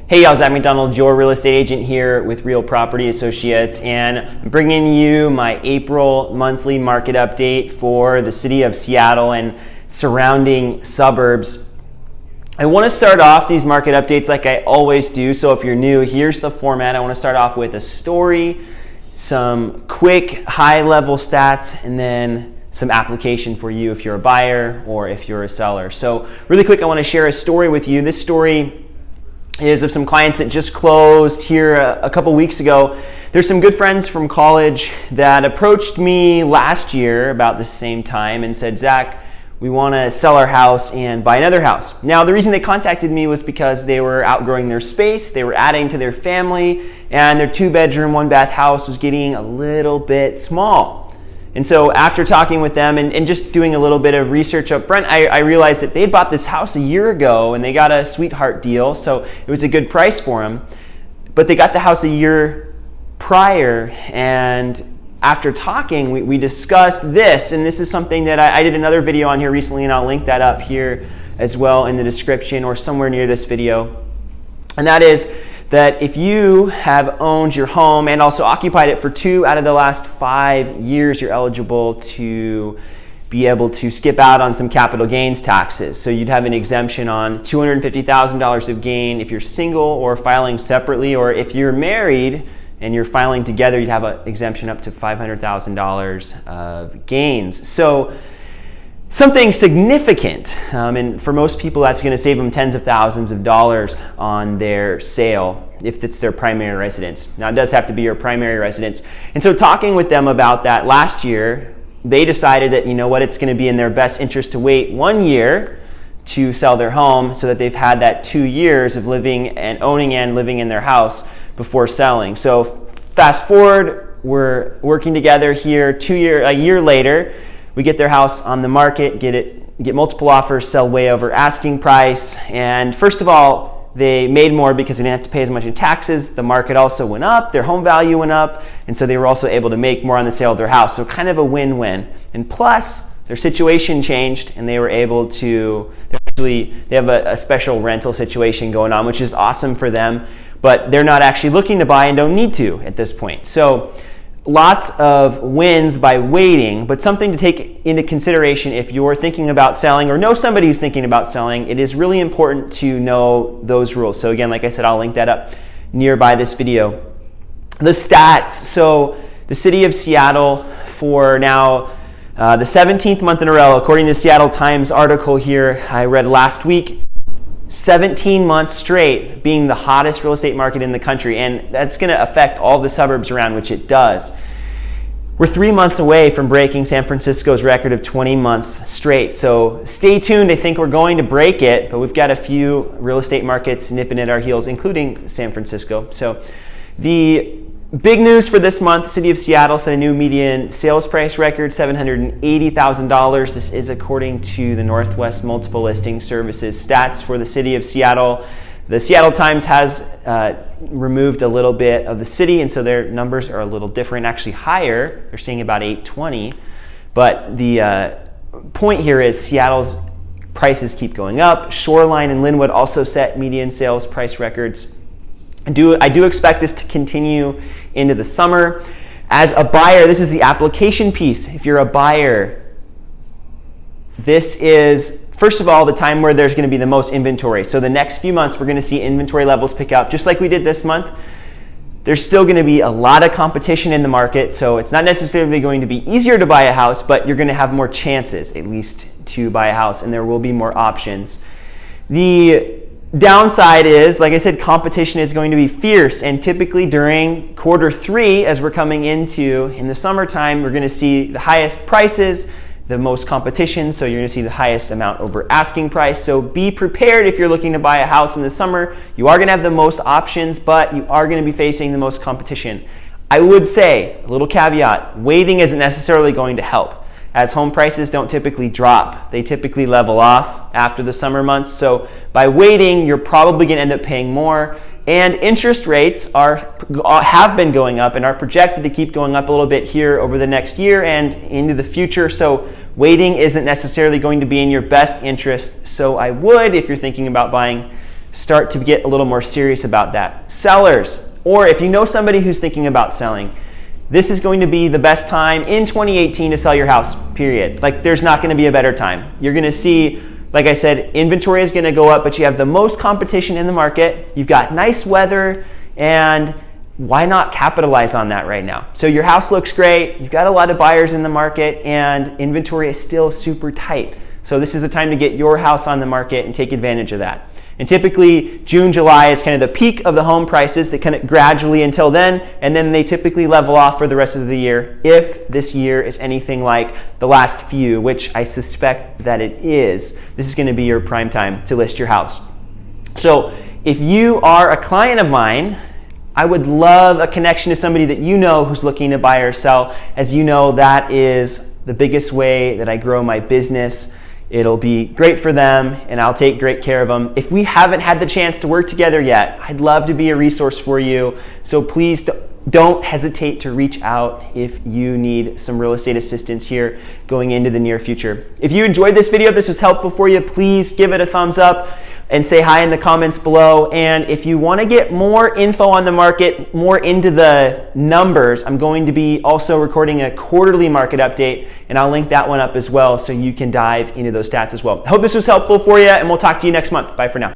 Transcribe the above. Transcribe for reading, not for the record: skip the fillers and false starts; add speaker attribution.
Speaker 1: Hey y'all, Zach McDonald, your real estate agent here with Real Property Associates, and I'm bringing you my April monthly market update for the city of Seattle and surrounding suburbs. I want to start off these market updates like I always do, so if you're new, here's the format. I want to start off with a story, some quick high-level stats, and then some application for you if you're a buyer or if you're a seller. So really quick, I want to share a story with you. This story is of some clients that just closed here a couple weeks ago. There's some good friends from college that approached me last year about the same time and said, Zach, we want to sell our house and buy another house. Now, the reason they contacted me was because they were outgrowing their space, they were adding to their family, and their 2-bedroom, 1-bath house was getting a little bit small. And so after talking with them and just doing a little bit of research up front, I realized that they bought this house a year ago and they got a sweetheart deal, so it was a good price for them. But they got the house a year prior, and after talking, we discussed this, and this is something that I did another video on here recently, and I'll link that up here as well in the description or somewhere near this video. And that is that if you have owned your home and also occupied it for 2 out of the last 5 years, you're eligible to be able to skip out on some capital gains taxes. So you'd have an exemption on $250,000 of gain if you're single or filing separately, or if you're married and you're filing together, you'd have an exemption up to $500,000 of gains. So something significant, and for most people that's going to save them tens of thousands of dollars on their sale if it's their primary residence. Now, it does have to be your primary residence. And so talking with them about that last year, they decided that, you know what, it's going to be in their best interest to wait 1 year to sell their home so that they've had that 2 years of living and owning and living in their house before selling. So fast forward, we're working together here a year later. We get their house on the market, get multiple offers, sell way over asking price. And first of all, they made more because they didn't have to pay as much in taxes. The market also went up, their home value went up, and so they were also able to make more on the sale of their house. So kind of a win-win. And plus, their situation changed, and they were able to, they have a special rental situation going on, which is awesome for them, but they're not actually looking to buy and don't need to at this point. So lots of wins by waiting, but something to take into consideration if you're thinking about selling or know somebody who's thinking about selling. It is really important to know those rules. So again, like I said, I'll link that up nearby this video. The stats. So the city of Seattle for now the 17th month in a row, according to the Seattle Times article here I read last week, 17 months straight being the hottest real estate market in the country, and that's going to affect all the suburbs around, which it does. We're 3 months away from breaking San Francisco's record of 20 months straight, so stay tuned. I think we're going to break it, but we've got a few real estate markets nipping at our heels, including San Francisco. So the big news for this month, the city of Seattle set a new median sales price record, $780,000. This is according to the Northwest Multiple Listing Services stats for the city of Seattle. The Seattle Times has removed a little bit of the city, and so their numbers are a little different, actually higher. They're seeing about 820. But the point here is Seattle's prices keep going up. Shoreline and Linwood also set median sales price records. I do expect this to continue into the summer. As a buyer, this is the application piece. If you're a buyer, this is, first of all, the time where there's going to be the most inventory. So the next few months, we're going to see inventory levels pick up, just like we did this month. There's still going to be a lot of competition in the market, so it's not necessarily going to be easier to buy a house, but you're going to have more chances, at least, to buy a house, and there will be more options. The downside is, like I said, competition is going to be fierce, and typically during Q3, as we're coming into in the summertime, we're going to see the highest prices, the most competition, so you're going to see the highest amount over asking price. So be prepared if you're looking to buy a house in the summer. You are going to have the most options, but you are going to be facing the most competition. I would say, a little caveat, waiting isn't necessarily going to help, as home prices don't typically drop. They typically level off after the summer months. So by waiting, you're probably going to end up paying more. And interest rates have been going up and are projected to keep going up a little bit here over the next year and into the future. So waiting isn't necessarily going to be in your best interest. So I would, if you're thinking about buying, start to get a little more serious about that. Sellers, or if you know somebody who's thinking about selling, this is going to be the best time in 2018 to sell your house, period. Like, there's not going to be a better time. You're going to see, like I said, inventory is going to go up, but you have the most competition in the market. You've got nice weather, and why not capitalize on that right now? So your house looks great, you've got a lot of buyers in the market, and inventory is still super tight. So this is a time to get your house on the market and take advantage of that. And typically June, July is kind of the peak of the home prices. They kind of gradually until then, and then they typically level off for the rest of the year if this year is anything like the last few, which I suspect that it is. This is going to be your prime time to list your house. So if you are a client of mine, I would love a connection to somebody that you know who's looking to buy or sell. As you know, that is the biggest way that I grow my business. It'll be great for them, and I'll take great care of them. If we haven't had the chance to work together yet, I'd love to be a resource for you. So please don't hesitate to reach out if you need some real estate assistance here going into the near future. If you enjoyed this video, if this was helpful for you, please give it a thumbs up and say hi in the comments below. And if you want to get more info on the market, more into the numbers, I'm going to be also recording a quarterly market update, and I'll link that one up as well so you can dive into those stats as well. I hope this was helpful for you, and we'll talk to you next month. Bye for now.